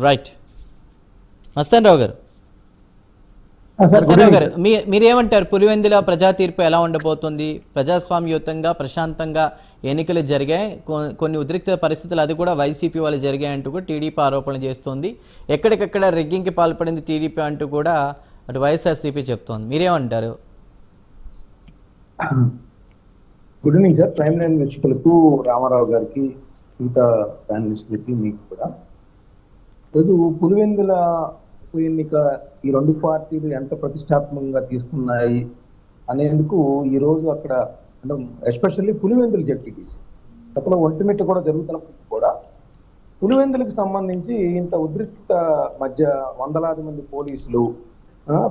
Right. Mastan రావు గారు, మీరేమంటారు? పులివెందుల ప్రజా తీర్పు ఎలా ఉండబోతుంది? ప్రజాస్వామ్యయుతంగా ప్రశాంతంగా ఎన్నికలు జరిగాయి, కొన్ని ఉద్రిక్త పరిస్థితులు అది కూడా వైసీపీ వాళ్ళు జరిగాయంటూ కూడా టీడీపీ ఆరోపణలు చేస్తుంది. ఎక్కడికక్కడ రిగ్గింగ్కి పాల్పడింది టీడీపీ అంటూ కూడా అటు వైఎస్ఆర్సీపీ చెప్తోంది. మీరేమంటారు? Good evening sir. Prime line వీక్షకులకు, రామారావు గారికి, మిగతా ప్యానలిస్టులకి, మీకు కూడా. రోజు పులివెందుల ఎన్నిక ఈ రెండు పార్టీలు ఎంత ప్రతిష్టాత్మకంగా తీసుకున్నాయి అనేందుకు ఈరోజు అక్కడ అంటే ఎస్పెషల్లీ పులివెందుల జడ్పీటీసీ అక్కడ ఒంటిమిట్ట కూడా జరుగుతున్నప్పటికీ కూడా పులివెందులకు సంబంధించి ఇంత ఉద్రిక్తత మధ్య వందలాది మంది పోలీసులు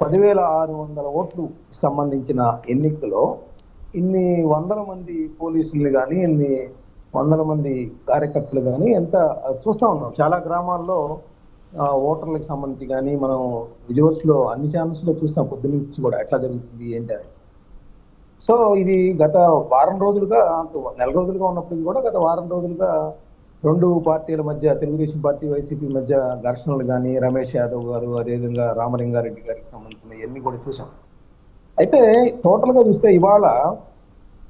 10,600 ఓట్లు సంబంధించిన ఎన్నికలో ఇన్ని వందల మంది పోలీసుల్ని కానీ ఇన్ని వందల మంది కార్యకర్తలు కానీ ఎంత చూస్తూ ఉన్నాం. చాలా గ్రామాల్లో ఓటర్లకు సంబంధించి కానీ మనం విజువల్స్ లో అన్ని ఛానల్స్ లో చూస్తాం పొద్దు నుంచి కూడా ఎట్లా జరుగుతుంది ఏంటి అని. సో ఇది గత వారం రోజులుగా, నెల రోజులుగా ఉన్నప్పటికీ కూడా గత వారం రోజులుగా రెండు పార్టీల మధ్య, తెలుగుదేశం పార్టీ వైసీపీ మధ్య ఘర్షణలు కానీ, రమేష్ యాదవ్ గారు అదేవిధంగా రామలింగారెడ్డి గారికి సంబంధించిన ఇవన్నీ కూడా చూసాం. అయితే టోటల్ గా చూస్తే ఇవాళ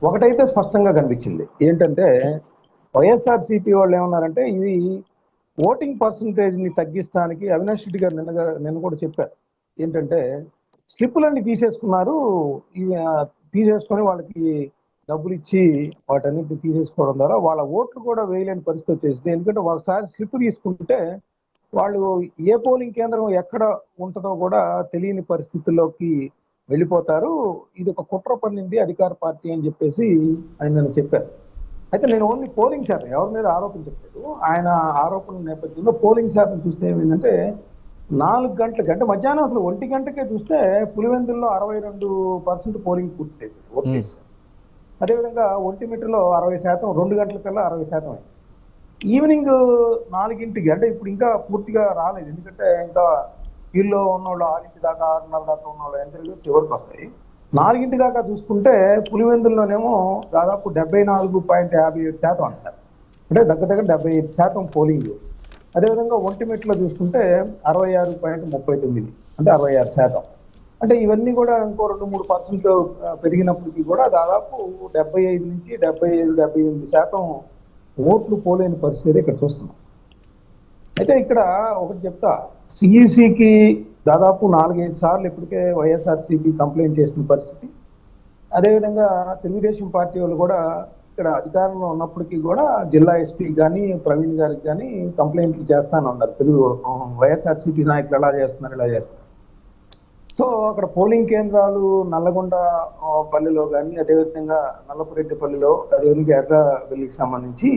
ఒకటైతే స్పష్టంగా కనిపించింది. ఏంటంటే వైఎస్ఆర్సీపీ వాళ్ళు ఏమన్నారంటే ఇది ఓటింగ్ పర్సంటేజ్ ని తగ్గిస్తానికి అవినాష్ రెడ్డి గారు నిన్న కూడా చెప్పారు. ఏంటంటే స్లిప్పులన్నీ తీసేసుకున్నారు, తీసేసుకొని వాళ్ళకి డబ్బులు ఇచ్చి వాటన్నిటిని తీసేసుకోవడం ద్వారా వాళ్ళ ఓట్లు కూడా వేయలేని పరిస్థితి వచ్చేసింది. ఎందుకంటే ఒకసారి స్లిప్ తీసుకుంటే వాళ్ళు ఏ పోలింగ్ కేంద్రం ఎక్కడ ఉంటుందో కూడా తెలియని పరిస్థితుల్లోకి వెళ్ళిపోతారు. ఇది ఒక కుట్ర పన్నింది అధికార పార్టీ అని చెప్పేసి ఆయన చెప్పారు. అయితే నేను ఓన్లీ పోలింగ్ శాతం ఎవరి మీద ఆరోపించట్లేదు. ఆయన ఆరోపణల నేపథ్యంలో పోలింగ్ శాతం చూస్తే ఏమైందంటే 4 గంటలకి అంటే మధ్యాహ్నం అసలు 1 గంటకే చూస్తే పులివెందుల్లో 62% పోలింగ్ పూర్తయింది ఓట్లేసి. అదేవిధంగా ఒంటిమిట్టలో 60%, 2 గంటల కల్లా 60% అయింది. ఈవినింగ్ 4ంటికి అంటే ఇప్పుడు ఇంకా పూర్తిగా రాలేదు, ఎందుకంటే ఇంకా వీళ్ళు ఉన్నవాళ్ళు 6 దాకా 6:30 దాకా ఉన్నవాళ్ళు ఎంత చివరికి వస్తాయి. 4 దాకా చూసుకుంటే పులివెందుల్లోనేమో దాదాపు 74.57% అంటారు, అంటే దగ్గర 75% పోలింగ్. అదేవిధంగా ఒంటిమిట్లో చూసుకుంటే 66.39, అంటే 66%. అంటే ఇవన్నీ కూడా ఇంకో 2-3% పెరిగినప్పటికీ కూడా దాదాపు 75 నుంచి 77-78% ఓట్లు పోలేని పరిస్థితి ఇక్కడ చూస్తున్నాం. అయితే ఇక్కడ ఒకటి చెప్తా, సిఈసికి దాదాపు 4-5 సార్లు ఇప్పటికే వైఎస్ఆర్సీపీ కంప్లైంట్ చేసిన పరిస్థితి. అదేవిధంగా తెలుగుదేశం పార్టీ వాళ్ళు కూడా ఇక్కడ అధికారంలో ఉన్నప్పటికీ కూడా జిల్లా ఎస్పీ కానీ ప్రవీణ్ గారికి కానీ కంప్లైంట్లు చేస్తాను అన్నారు. వైఎస్ఆర్సీపీ నాయకులు ఎలా చేస్తున్నారు, ఇలా చేస్తున్నారు. సో అక్కడ పోలింగ్ కేంద్రాలు నల్లగొండ పల్లిలో కానీ, అదేవిధంగా నల్లపురెడ్డిపల్లిలో, అదేవిధంగా ఎర్రవెల్లికి సంబంధించి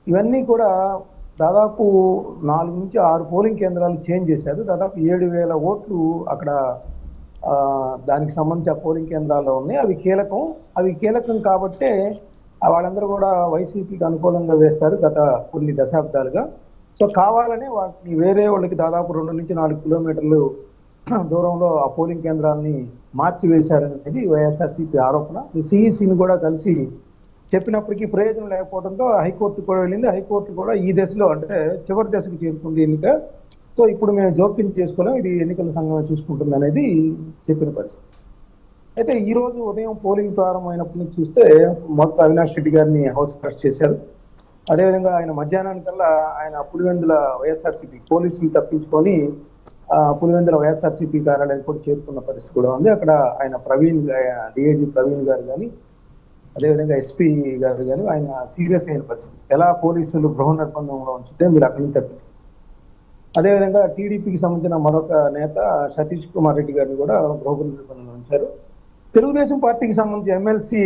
ఇవన్నీ కూడా దాదాపు 4 నుంచి 6 పోలింగ్ కేంద్రాలు చేంజ్ చేశారు. దాదాపు 7,000 ఓట్లు అక్కడ దానికి సంబంధించి ఆ పోలింగ్ కేంద్రాల్లో ఉన్నాయి. అవి కీలకం కాబట్టే వాళ్ళందరూ కూడా వైసీపీకి అనుకూలంగా వేస్తారు గత కొన్ని దశాబ్దాలుగా. సో కావాలనే వాటిని వేరే వాళ్ళకి దాదాపు 2 నుంచి 4 కిలోమీటర్లు దూరంలో ఆ పోలింగ్ కేంద్రాలని మార్చివేశారనేది వైఎస్ఆర్సీపీ ఆరోపణ. సిఈసిని కూడా కలిసి చెప్పినప్పటికీ ప్రయోజనం లేకపోవడంతో హైకోర్టు కూడా వెళ్ళింది. హైకోర్టు కూడా ఈ దశలో అంటే చివరి దశకు చేరుకుంది ఎన్నిక. సో ఇప్పుడు మేము జోక్యం చేసుకోలేం, ఇది ఎన్నికల సంఘం చూసుకుంటుంది అనేది చెప్పిన పరిస్థితి. అయితే ఈ రోజు ఉదయం పోలింగ్ ప్రారంభమైనప్పటి నుంచి చూస్తే మొదట అవినాష్ రెడ్డి గారిని హౌస్ అరెస్ట్ చేశారు. అదేవిధంగా ఆయన మధ్యాహ్నానికల్లా ఆయన పులివెందుల వైఎస్ఆర్సీపీ పోలీసులు తప్పించుకొని పులివెందుల వైఎస్ఆర్సీపీ కార్యాలయానికి కూడా చేరుకున్న పరిస్థితి కూడా ఉంది. అక్కడ ఆయన డిఐజీ ప్రవీణ్ గారు కానీ, అదేవిధంగా ఎస్పీ గారు కానీ ఆయన సీరియస్ అయిన పరిస్థితి. ఎలా పోలీసులు గృహ నిర్బంధంలో ఉంచితే మీరు అక్కడి నుంచి తప్పించుకోవచ్చు. అదేవిధంగా టీడీపీకి సంబంధించిన మరొక నేత సతీష్ కుమార్ రెడ్డి గారిని కూడా గృహ నిర్బంధంలో ఉంచారు. తెలుగుదేశం పార్టీకి సంబంధించి ఎమ్మెల్సీ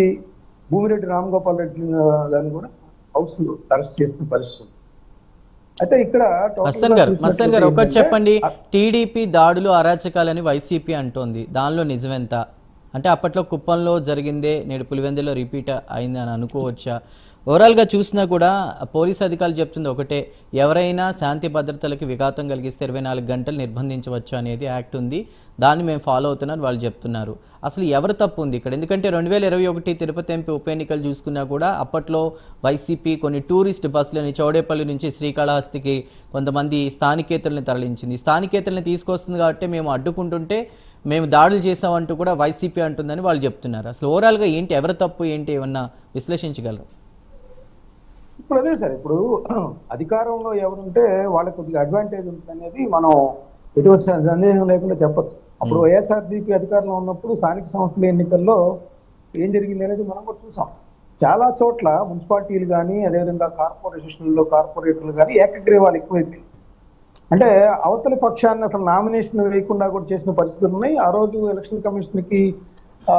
భూమిరెడ్డి రామగోపాల్ రెడ్డి గారిని కూడా హౌస్ అరెస్ట్ చేసిన పరిస్థితి. అయితే ఇక్కడ మస్తాన్ గారు ఒకటి చెప్పండి, టీడీపీ దాడులు అరాచకాలని వైసీపీ అంటోంది, దానిలో నిజమెంత? అంటే అప్పట్లో కుప్పంలో జరిగిందే నేడు పులివెందులో రిపీట్ అయింది అని అనుకోవచ్చా? ఓవరాల్గా చూసినా కూడా పోలీస్ అధికారులు చెప్తుంది ఒకటే, ఎవరైనా శాంతి భద్రతలకు విఘాతం కలిగిస్తే 24 గంటలు నిర్బంధించవచ్చు అనేది యాక్ట్ ఉంది, దాన్ని మేము ఫాలో అవుతున్నాం వాళ్ళు చెప్తున్నారు. అసలు ఎవరు తప్పు ఉంది ఇక్కడ? ఎందుకంటే 2021 తిరుపతి ఎంపీ ఉప ఎన్నికలు చూసుకున్నా కూడా అప్పట్లో వైసీపీ కొన్ని టూరిస్ట్ బస్సులని చౌడేపల్లి నుంచి శ్రీకాళహస్తికి కొంతమంది స్థానికేతరులను తరలించింది. స్థానికేతరులను తీసుకొస్తుంది కాబట్టి మేము అడ్డుకుంటుంటే మేము దాడులు చేసామంటూ కూడా వైసీపీ అంటుందని వాళ్ళు చెప్తున్నారు. అసలు ఓవరాల్గా ఏంటి, ఎవరు తప్పు ఏంటి, ఏమన్నా విశ్లేషించగలరు? ఇప్పుడు అదే సార్, ఇప్పుడు అధికారంలో ఎవరుంటే వాళ్ళకి కొద్దిగా అడ్వాంటేజ్ ఉంటుంది అనేది మనం ఎటువంటి సందేహం లేకుండా చెప్పచ్చు. అప్పుడు వైఎస్ఆర్సీపీ అధికారంలో ఉన్నప్పుడు స్థానిక సంస్థల ఎన్నికల్లో ఏం జరిగింది అనేది మనం కూడా చూసాం. చాలా చోట్ల మున్సిపాలిటీలు కానీ అదేవిధంగా కార్పొరేషన్లో కార్పొరేటర్లు కానీ ఏకగ్రీవాలు ఎక్కువైపోయింది. అంటే అవతలి పక్షాన్ని అసలు నామినేషన్ వేయకుండా కూడా చేసిన పరిస్థితులు ఉన్నాయి. ఆ రోజు ఎలక్షన్ కమిషన్కి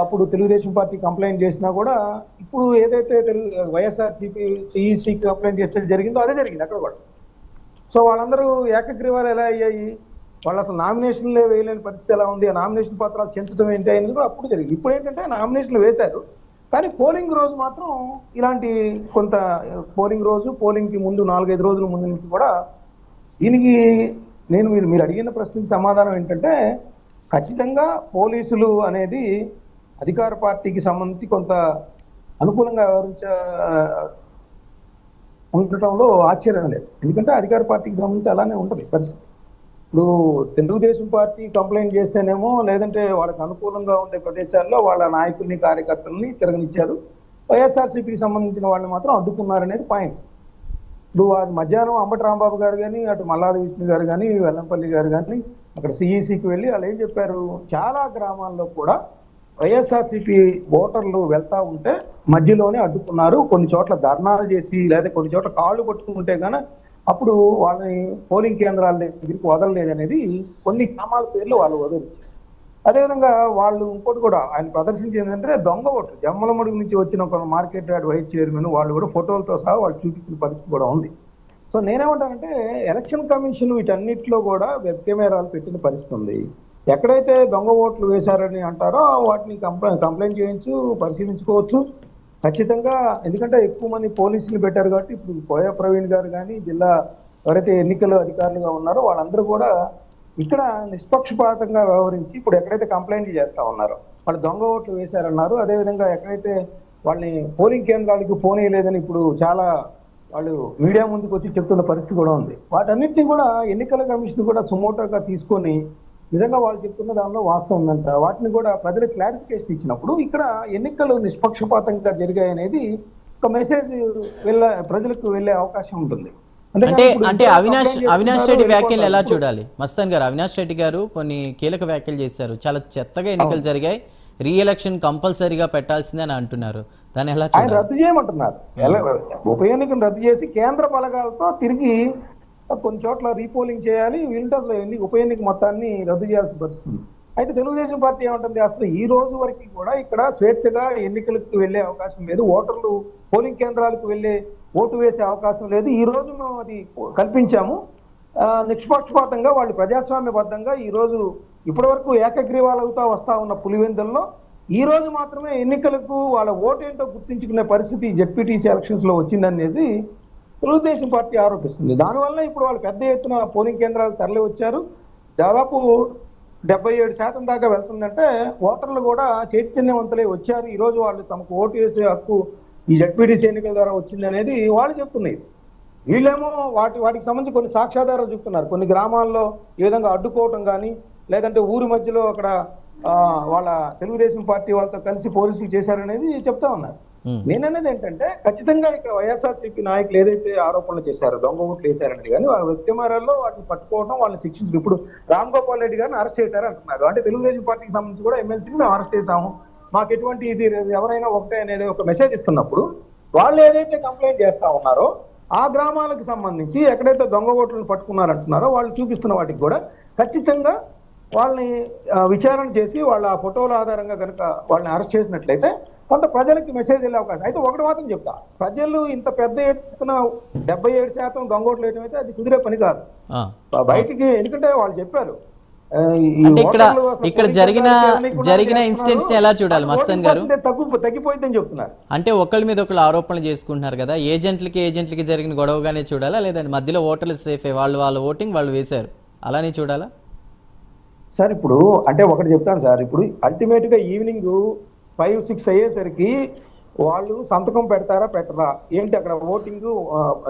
అప్పుడు తెలుగుదేశం పార్టీ కంప్లైంట్ చేసినా కూడా ఇప్పుడు ఏదైతే వైఎస్ఆర్సీపీ సిఈసి కంప్లైంట్ చేస్తే జరిగిందో అదే జరిగింది అక్కడ కూడా. సో వాళ్ళందరూ ఏకగ్రీవాలు ఎలా అయ్యాయి, వాళ్ళు అసలు నామినేషన్లే వేయలేని పరిస్థితి ఎలా ఉంది, ఆ నామినేషన్ పత్రాలు చెంచడం ఏంటి అనేది కూడా అప్పుడు జరిగింది. ఇప్పుడు ఏంటంటే నామినేషన్లు వేశారు, కానీ పోలింగ్ రోజు మాత్రం ఇలాంటి కొంత పోలింగ్ రోజు పోలింగ్కి ముందు 4-5 రోజుల ముందు నుంచి కూడా దీనికి నేను మీరు అడిగిన ప్రశ్నకి సమాధానం ఏంటంటే ఖచ్చితంగా పోలీసులు అనేది అధికార పార్టీకి సంబంధించి కొంత అనుకూలంగా ఉండటంలో ఆశ్చర్యం లేదు. ఎందుకంటే అధికార పార్టీకి సంబంధించి అలానే ఉంటుంది పరిస్థితి. ఇప్పుడు తెలుగుదేశం పార్టీ కంప్లైంట్ చేస్తేనేమో లేదంటే వాళ్ళకి అనుకూలంగా ఉండే ప్రదేశాల్లో వాళ్ళ నాయకుల్ని కార్యకర్తల్ని తిరగనిచ్చారు, వైఎస్ఆర్సీపీకి సంబంధించిన వాళ్ళని మాత్రం అడ్డుకున్నారనేది పాయింట్. ఇప్పుడు వారు మధ్యాహ్నం అంబటి రాంబాబు గారు కానీ అటు మల్లాది విష్ణు గారు కానీ వెల్లంపల్లి గారు కానీ అక్కడ సిఈసికి వెళ్ళి వాళ్ళు ఏం చెప్పారు, చాలా గ్రామాల్లో కూడా వైఎస్ఆర్సీపీ ఓటర్లు వెళ్తా ఉంటే మధ్యలోనే అడ్డుకున్నారు, కొన్ని చోట్ల ధర్నాలు చేసి లేదా కొన్ని చోట్ల కాళ్ళు పట్టుకుంటే కానీ అప్పుడు వాళ్ళని పోలింగ్ కేంద్రాల దగ్గరికి వదలలేదు అనేది కొన్ని గ్రామాల పేర్లు వాళ్ళు వదిలించారు. అదేవిధంగా వాళ్ళు ఇంకోటి కూడా ఆయన ప్రదర్శించింది ఏంటంటే దొంగ ఓట్లు, జమ్మలమడుగు నుంచి వచ్చిన ఒక మార్కెట్ యార్డ్ వైస్ చైర్మన్ వాళ్ళు కూడా ఫోటోలతో సహా వాళ్ళు చూపించిన పరిస్థితి కూడా ఉంది. సో నేనేమంటానంటే ఎలక్షన్ కమిషన్ వీటన్నిటిలో కూడా వెబ్ కెమెరాలు పెట్టిన పరిస్థితి ఉంది. ఎక్కడైతే దొంగ ఓట్లు వేశారని అంటారో వాటిని కంప్లైంట్ చేయించు, పరిశీలించుకోవచ్చు ఖచ్చితంగా. ఎందుకంటే ఎక్కువ మంది పోలీసులు పెట్టారు కాబట్టి ఇప్పుడు కోయ ప్రవీణ్ గారు కానీ జిల్లా ఎవరైతే ఎన్నికల అధికారులుగా ఉన్నారో వాళ్ళందరూ కూడా ఇక్కడ నిష్పక్షపాతంగా వ్యవహరించి ఇప్పుడు ఎక్కడైతే కంప్లైంట్లు చేస్తా ఉన్నారో వాళ్ళు దొంగ ఓట్లు వేశారన్నారు, అదేవిధంగా ఎక్కడైతే వాళ్ళని పోలింగ్ కేంద్రాలకు పోనీయలేదని ఇప్పుడు చాలా వాళ్ళు మీడియా ముందుకు వచ్చి చెప్తున్న పరిస్థితి కూడా ఉంది. వాటన్నిటిని కూడా ఎన్నికల కమిషన్ కూడా సుమోటోగా తీసుకొని నిజంగా వాళ్ళు చెప్తున్న దానిలో వాస్తవం ఉందంట, వాటిని కూడా ప్రజలకు క్లారిఫికేషన్ ఇచ్చినప్పుడు ఇక్కడ ఎన్నికలు నిష్పక్షపాతంగా జరిగాయనేది ఒక మెసేజ్ ప్రజలకు వెళ్ళే అవకాశం ఉంటుంది. అంటే అవినాష్ రెడ్డి వ్యాఖ్యలు ఎలా చూడాలి మస్తాన్ గారు? అవినాష్ రెడ్డి గారు కొన్ని కీలక వ్యాఖ్యలు చేశారు, చాలా చెత్తగా ఎన్నికలు జరిగాయి, రీఎలక్షన్ కంపల్సరీగా పెట్టాల్సిందే అని అంటున్నారు, దాన్ని ఎలా చూడాలి? రద్దు చేయమంటున్నారు, ఉప ఎన్నికను రద్దు చేసి కేంద్ర బలగాలతో తిరిగి కొన్ని చోట్ల రీపోలింగ్ చేయాలి, వింటర్లో ఉప ఎన్నిక మొత్తాన్ని రద్దు చేయాల్సిన పరిస్థితి. అయితే తెలుగుదేశం పార్టీ ఏమంటుంది, అసలు ఈ రోజు వరకు కూడా ఇక్కడ స్వేచ్ఛగా ఎన్నికలకు వెళ్లే అవకాశం లేదు, ఓటర్లు పోలింగ్ కేంద్రాలకు వెళ్లే ఓటు వేసే అవకాశం లేదు, ఈ రోజు మేము అది కల్పించాము, నిష్పక్షపాతంగా వాళ్ళు ప్రజాస్వామ్యబద్ధంగా ఈ రోజు ఇప్పటి వరకు ఏకగ్రీవాలవుతా వస్తా ఉన్న పులివెందుల్లో ఈ రోజు మాత్రమే ఎన్నికలకు వాళ్ళ ఓటు ఏంటో గుర్తించుకునే పరిస్థితి జెడ్పీటీసీ ఎలక్షన్స్ లో వచ్చిందనేది తెలుగుదేశం పార్టీ ఆరోపిస్తుంది. దానివల్ల ఇప్పుడు వాళ్ళు పెద్ద ఎత్తున పోలింగ్ కేంద్రాలు తరలి వచ్చారు, దాదాపు 77% దాకా వెళ్తుందంటే ఓటర్లు కూడా చైతన్యవంతులై వచ్చారు, ఈ రోజు వాళ్ళు తమకు ఓటు వేసే హక్కు ఈ జెడ్పీటీసీ ఎన్నికల ద్వారా వచ్చింది అనేది వాళ్ళు చెప్తున్నాయి. వీళ్ళేమో వాటికి సంబంధించి కొన్ని సాక్ష్యాధారాలు చెప్తున్నారు, కొన్ని గ్రామాల్లో ఏ విధంగా అడ్డుకోవటం కానీ లేదంటే ఊరి మధ్యలో అక్కడ వాళ్ళ తెలుగుదేశం పార్టీ వాళ్ళతో కలిసి పోలీసులు చేశారనేది చెప్తా ఉన్నారు. నేననేది ఏంటంటే ఖచ్చితంగా ఇక్కడ వైఎస్ఆర్సీపీ నాయకులు ఏదైతే ఆరోపణలు చేశారో దొంగ ఓట్లు వేశారనేది కానీ వాళ్ళ వ్యక్తిమారాల్లో వాటిని పట్టుకోవడం, వాళ్ళని శిక్షించడం. ఇప్పుడు రామ్ గోపాల్ రెడ్డి గారిని అరెస్ట్ చేశారు అంటున్నారు, అంటే తెలుగుదేశం పార్టీకి సంబంధించి కూడా ఎమ్మెల్సీని మేము అరెస్ట్ చేశాము, మాకు ఎటువంటి ఇది ఎవరైనా ఒకటే అనేది ఒక మెసేజ్ ఇస్తున్నప్పుడు వాళ్ళు ఏదైతే కంప్లైంట్ చేస్తా ఉన్నారో ఆ గ్రామాలకు సంబంధించి ఎక్కడైతే దొంగ ఓట్లను పట్టుకున్నారంటున్నారో వాళ్ళు చూపిస్తున్న వాటికి కూడా ఖచ్చితంగా వాళ్ళని విచారణ చేసి వాళ్ళ ఫోటోల ఆధారంగా కనుక వాళ్ళని అరెస్ట్ చేసినట్లయితే కొంత ప్రజలకి మెసేజ్ వెళ్ళే అవకాశం. అయితే ఒకటి మాత్రం చెప్తా, ప్రజలు ఇంత పెద్ద ఎత్తున 77% దొంగ ఓట్లు వేయడం అయితే అది కుదిరే పని కాదు బయటికి. ఎందుకంటే వాళ్ళు చెప్పారు ఈ అంటే ఇక్కడ ఓటర్లు అసలు ఇక్కడ పోలింగ్ జరిగిన కేంద్రాలకు వెళ్ళకుండా జరిగిన చేస్తున్నారు. ఇన్సిడెంట్స్ ని ఎలా చూడాలి ఓటింగ్ మస్తాన్ గారు? పర్సెంటేజ్ తగ్గిపోయిందని చెప్తున్నారు. అంటే ఒకళ్ళ మీద ఒకళ్ళు ఆరోపణలు చేసుకుంటున్నారు కదా, ఏజెంట్లకి జరిగిన గొడవగానే చూడాలా, లేదంటే మధ్యలో ఓటర్లు సేఫే, వాళ్ళ ఓటింగ్ వాళ్ళు వేశారు అలానే చూడాలా? సార్ ఇప్పుడు అంటే ఒకటి చెప్తాను సార్, ఇప్పుడు అల్టిమేట్ గా ఈవినింగ్ 5-6 అయ్యేసరికి వాళ్ళు సంతకం పెడతారా పెట్టరా, ఏంటి అక్కడ ఓటింగ్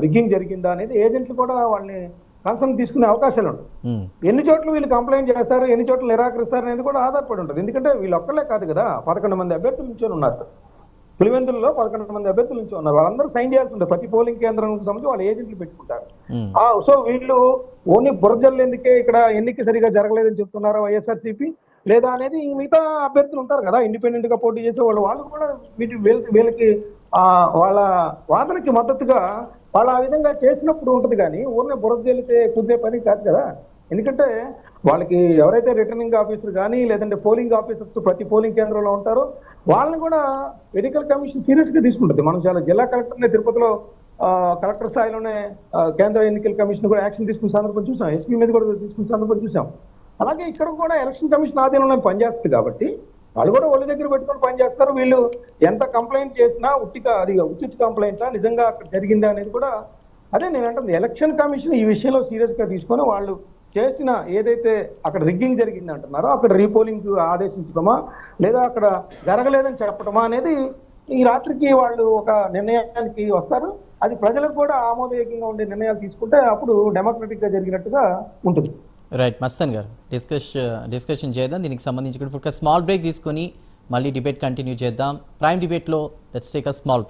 రిగ్గింగ్ జరిగిందా అనేది ఏజెంట్లు కూడా వాళ్ళని కన్సర్న్ తీసుకునే అవకాశాలు ఉంటాయి. ఉమ్, ఎన్ని చోట్ల వీళ్ళు కంప్లైంట్ చేస్తారు, ఎన్ని చోట్ల నిరాకరిస్తారు అనేది కూడా ఆధారపడి ఉంటుంది. ఎందుకంటే వీళ్ళు ఒక్కలే కాదు కదా, 11 మంది అభ్యర్థులు నుంచి ఉన్నారు. పులివెందులలో 11 మంది అభ్యర్థుల నుంచి ఉన్నారు. వాళ్ళందరూ సైన్ చేయాల్సి ఉంటుంది. ప్రతి పోలింగ్ కేంద్రం సంబంధించి వాళ్ళు ఏజెంట్లు పెట్టుకుంటారు. ఉమ్, సో వీళ్ళు ఓన్లీ బురజల్లేందుకే ఇక్కడ ఎన్నిక సరిగా జరగలేదని చెప్తున్నారు వైఎస్ఆర్సీపీ, లేదా అనేది మిగతా అభ్యర్థులు ఉంటారు కదా ఇండిపెండెంట్ గా పోటీ చేసే వాళ్ళు కూడా వీళ్ళకి వాళ్ళ వాదనకి మద్దతుగా వాళ్ళు ఆ విధంగా చేసినప్పుడు ఉంటుంది. కానీ ఊరినే బురజల్లితే కుదిరే పని కాదు కదా. ఎందుకంటే వాళ్ళకి ఎవరైతే రిటర్నింగ్ ఆఫీసర్ కానీ లేదంటే పోలింగ్ ఆఫీసర్స్ ప్రతి పోలింగ్ కేంద్రంలో ఉంటారో వాళ్ళని కూడా ఎన్నికల కమిషన్ సీరియస్ గా తీసుకుంటుంది. మనం చాలా జిల్లా కలెక్టర్ని తిరుపతిలో కలెక్టర్ స్థాయిలోనే కేంద్ర ఎన్నికల కమిషన్ కూడా యాక్షన్ తీసుకున్న సందర్భం చూసాం, ఎస్పీ మీద కూడా తీసుకున్న సందర్భం చూసాం. అలాగే ఇక్కడ కూడా ఎలక్షన్ కమిషన్ ఆధీనంలో పనిచేస్తుంది కాబట్టి వాళ్ళు కూడా ఒళ్ళ దగ్గర పెట్టుకొని పనిచేస్తారు. వీళ్ళు ఎంత కంప్లైంట్ చేసినా ఉచిత కంప్లైంట్ నిజంగా అక్కడ జరిగిందా అనేది కూడా అదే నేను అంటుంది. ఎలక్షన్ కమిషన్ ఈ విషయంలో సీరియస్ గా తీసుకొని వాళ్ళు చేసిన ఏదైతే అక్కడ రిగ్గింగ్ జరిగింది అంటున్నారో అక్కడ రీపోలింగ్ ఆదేశించడమా లేదా అక్కడ జరగలేదని చెప్పడమా అనేది ఈ రాత్రికి వాళ్ళు ఒక నిర్ణయానికి వస్తారు. అది ప్రజలకు కూడా ఆమోదయోగ్యంగా ఉండే నిర్ణయాలు తీసుకుంటే అప్పుడు డెమోక్రటిక్ గా జరిగినట్టుగా ఉంటుంది. రైట్ మస్తాన్ గారు, డిస్కషన్ చేద్దాం దీనికి సంబంధించి. ఒక స్మాల్ బ్రేక్ తీసుకొని మళ్ళీ డిబేట్ కంటిన్యూ చేద్దాం. ప్రైమ్ డిబేట్లో లెట్స్ టేక్ అ స్మాల్